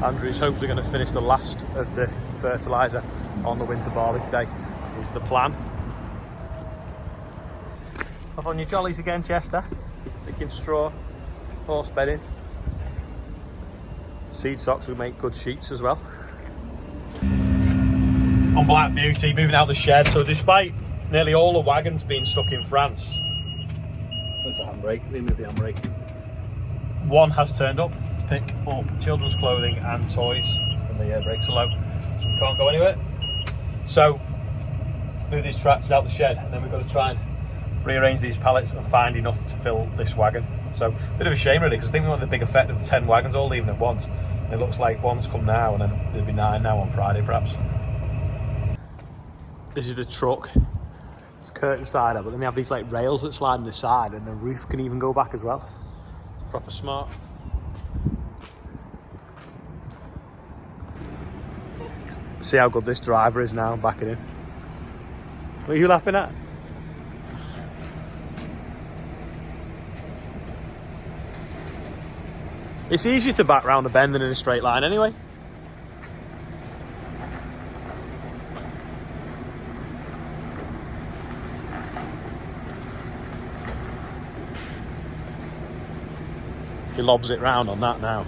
Andrew's hopefully going to finish the last of the fertiliser on the winter barley today, is the plan. Off on your jollies again, Chester. Picking straw, horse bedding. Seed socks will make good sheets as well. On Black Beauty, moving out the shed. So despite nearly all the wagons being stuck in France, there's a handbrake, let me move the handbrake. One has turned up to pick up children's clothing and toys, and the brakes are low, so we can't go anywhere. So move these tractors out the shed, and then we've got to try and rearrange these pallets and find enough to fill this wagon. So a bit of a shame really, because I think we want the big effect of 10 wagons all leaving at once. And it looks like one's come now, and then there'll be 9 now on Friday perhaps. This is the truck. It's curtain side up, but then they have these like rails that slide on the side, and the roof can even go back as well. It's proper smart. See how good this driver is now, backing in. What are you laughing at? It's easier to back round a bend than in a straight line anyway. If he lobs it round on that now.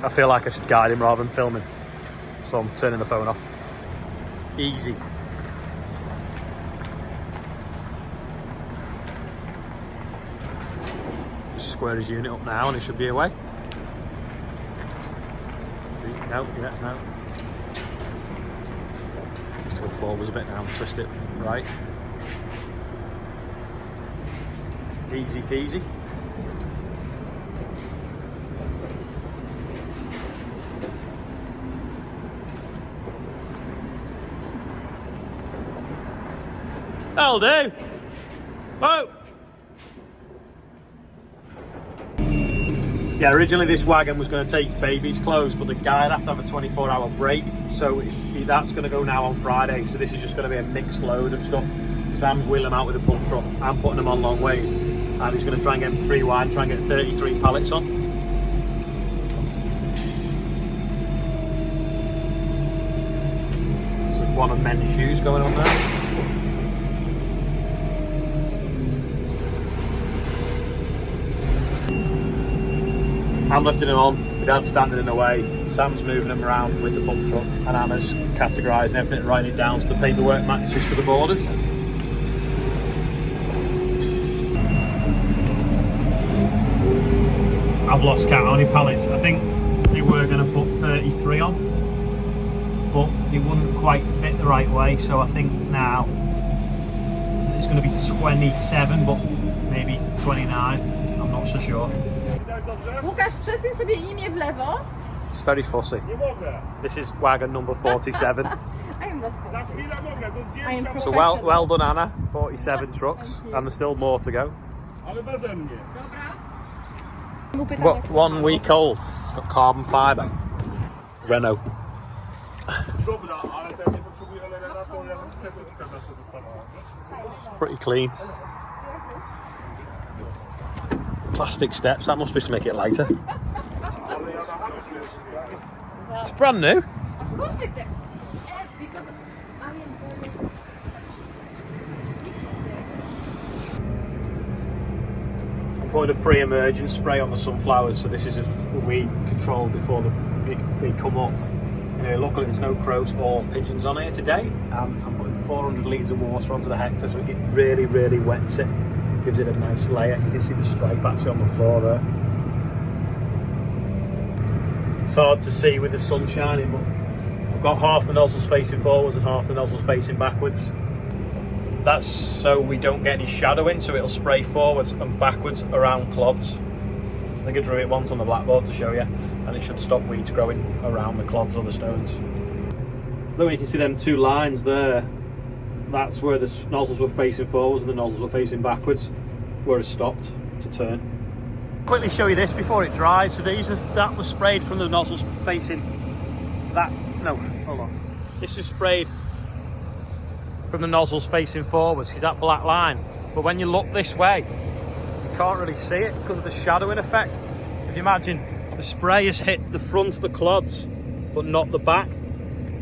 I feel like I should guide him rather than filming, so I'm turning the phone off. Easy. Just square his unit up now and he should be away. See, no, yeah, no. Just go forwards a bit now and twist it right. Easy peasy. That'll do. Whoa. Yeah, originally this wagon was going to take baby's clothes, but the guy would have to have a 24-hour break, so that's going to go now on Friday. So this is just going to be a mixed load of stuff. Sam's wheeling them out with a pump truck. I'm putting them on long ways, and he's going to try and get them 3 wide, try and get 33 pallets on. So one of men's shoes going on there. I'm lifting them on, my dad's standing in the way, Sam's moving them around with the pump truck, and Anna's categorising everything and writing it down so the paperwork matches for the borders. I've lost count how many pallets. I think they were going to put 33 on, but they wouldn't quite fit the right way, so I think now it's going to be 27, but maybe 29, I'm not so sure. Łukasz, przesuń sobie imię w lewo. It's very fussy. This is wagon number 47. I am not fussy. I am So well done, Anna. 47 trucks, and there's still more to go. What, 1 week old. It's got carbon fibre. Renault. Pretty clean. Plastic steps, that must be to make it lighter. It's brand new. Of course it is. Because I am very... I'm putting a pre-emergence spray on the sunflowers, so this is a weed control before they come up. You know, luckily there's no crows or pigeons on here today. I'm putting 400 litres of water onto the hectare, so it really, really wets it. Gives it a nice layer. You can see the stripe actually on the floor there. It's hard to see with the sun shining, but I've got half the nozzles facing forwards and half the nozzles facing backwards. That's so we don't get any shadowing, so it'll spray forwards and backwards around clods. I think I drew it once on the blackboard to show you, and it should stop weeds growing around the clods or the stones. Look, you can see them 2 lines there. That's where the nozzles were facing forwards and the nozzles were facing backwards, where it stopped to turn. Quickly show you this before it dries. So that was sprayed from the nozzles facing that. No, hold on. This is sprayed from the nozzles facing forwards. See that black line? But when you look this way, you can't really see it because of the shadowing effect. So if you imagine, the spray has hit the front of the clods, but not the back.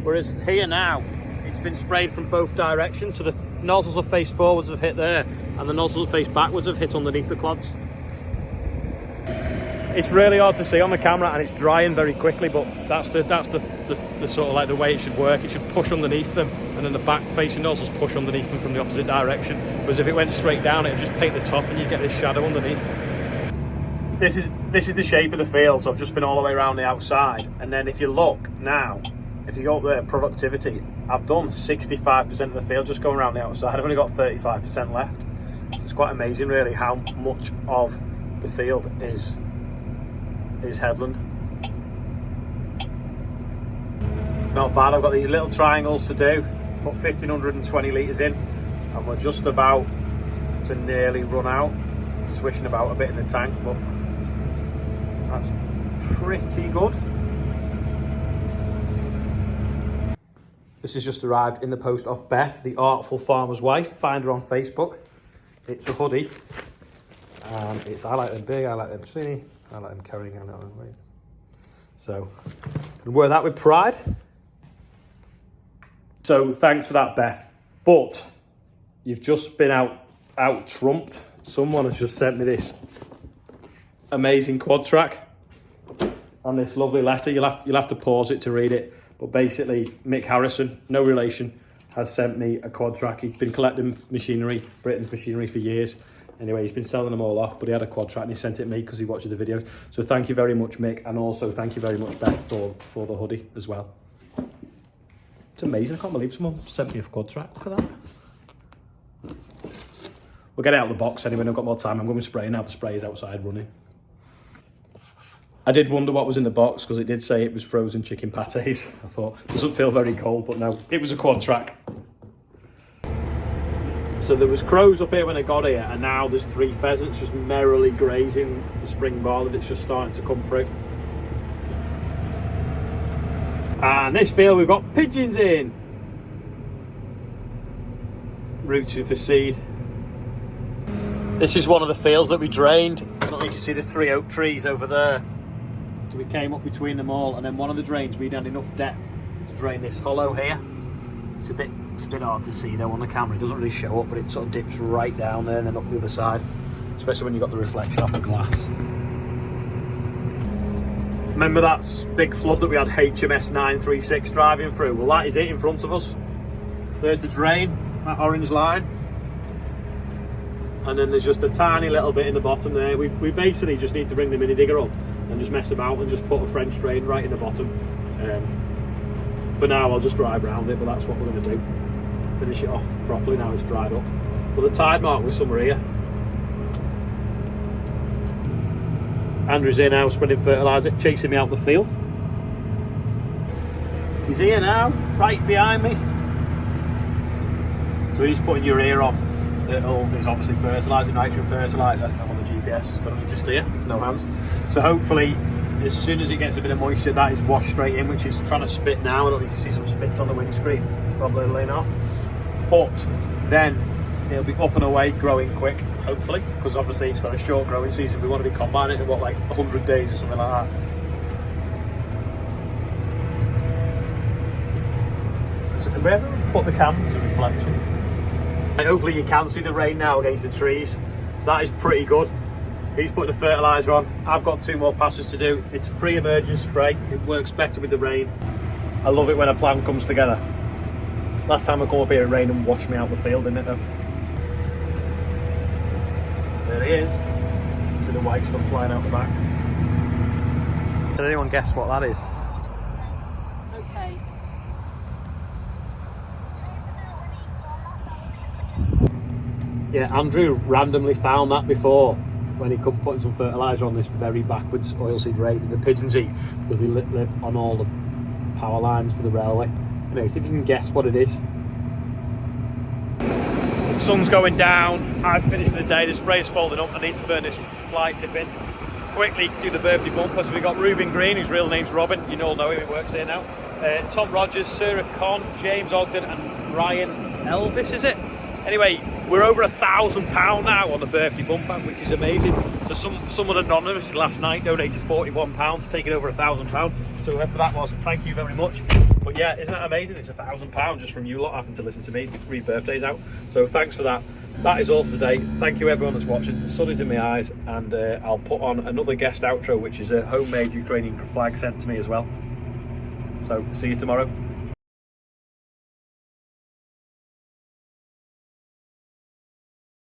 Whereas here now, it's been sprayed from both directions. So the nozzles that face forwards have hit there, and the nozzles that face backwards have hit underneath the clods. It's really hard to see on the camera, and it's drying very quickly, but that's the sort of like the way it should work. It should push underneath them, and then the back facing nozzles push underneath them from the opposite direction. Whereas if it went straight down, it would just paint the top and you get this shadow underneath. This is the shape of the field, so I've just been all the way around the outside. And then if you look now, if you go up there, productivity, I've done 65% of the field just going around the outside. I've only got 35% left. So it's quite amazing really how much of the field is headland. It's not bad. I've got these little triangles to do, put 1520 litres in, and we're just about to nearly run out, swishing about a bit in the tank, but that's pretty good. This has just arrived in the post off Beth, the Artful Farmer's Wife. Find her on Facebook. It's a hoodie, and it's, I like them big, I like them skinny, I like them carrying, I like them weight. So, and wear that with pride. So thanks for that, Beth. But you've just been out trumped. Someone has just sent me this amazing quad track and this lovely letter. You'll have to pause it to read it. But basically, Mick Harrison, no relation, has sent me a quad track. He's been collecting machinery, Britain's machinery, for years. Anyway, he's been selling them all off, but he had a quad track and he sent it to me because he watches the videos. So thank you very much, Mick, and also thank you very much, Beth, for the hoodie as well. It's amazing. I can't believe someone sent me a quad track. Look at that. We'll get it out of the box anyway. I've got more time. I'm going to spray now. The spray is outside running. I did wonder what was in the box because it did say it was frozen chicken pates. I thought, it doesn't feel very cold, but no, it was a quad track. So there was crows up here when I got here, and now there's 3 pheasants just merrily grazing the spring barley that's just starting to come through. And this field we've got pigeons in. Rooting for seed. This is one of the fields that we drained. I don't know if you can see the 3 oak trees over there. So we came up between them all, and then one of the drains we'd had enough depth to drain this hollow here. It's a bit hard to see though on the camera. It doesn't really show up, but it sort of dips right down there and then up the other side, especially when you've got the reflection off the glass. Remember that big flood that we had HMS 936 driving through? Well, that is it in front of us. There's the drain, that orange line. And then there's just a tiny little bit in the bottom there. We basically just need to bring the mini digger up and just mess about and just put a French drain right in the bottom. For now, I'll just drive around it, but that's what we're going to do. Finish it off properly now it's dried up. But the tide mark was somewhere here. Andrew's here now spreading fertiliser, chasing me out the field. He's here now, right behind me. So he's putting urea on. It's obviously fertiliser, nitrogen fertiliser. I'm on the GPS, I don't need to steer, no hands. So hopefully, as soon as it gets a bit of moisture, that is washed straight in, which is trying to spit now. I don't know if you can see some spits on the windscreen, probably laying off. But then it'll be up and away, growing quick, hopefully, because obviously it's got a short growing season. We want to be combining it in what, like 100 days or something like that. So have we ever put the cans in reflection? And hopefully you can see the rain now against the trees, so that is pretty good. He's putting the fertiliser on. I've got 2 more passes to do. It's a pre-emergent spray. It works better with the rain. I love it when a plan comes together. Last time I come up here, it rained and washed me out the field, didn't it though? There he is. See the white stuff flying out the back. Can anyone guess what that is? Okay. Yeah, Andrew randomly found that before when he come putting some fertiliser on this very backwards oilseed rape that the pigeons eat because they live on all the power lines for the railway. Anyway, see if you can guess what it is. Sun's going down. I've finished for the day. The spray's folding up. I need to burn this fly tip in. Quickly do the birthday bumper. So we've got Ruben Green, whose real name's Robin. You all know him, he works here now. Tom Rogers, Sarah Conn, James Ogden and Ryan Elvis, is it? Anyway, we're over £1,000 now on the birthday bumper, which is amazing. So someone anonymous last night donated £41 to take it over £1,000. So whoever that was, thank you very much. But yeah, isn't that amazing? It's £1,000 just from you lot having to listen to me 3 birthdays out. So thanks for that. That is all for today. Thank you everyone that's watching. The sun is in my eyes, and I'll put on another guest outro, which is a homemade Ukrainian flag sent to me as well. So see you tomorrow.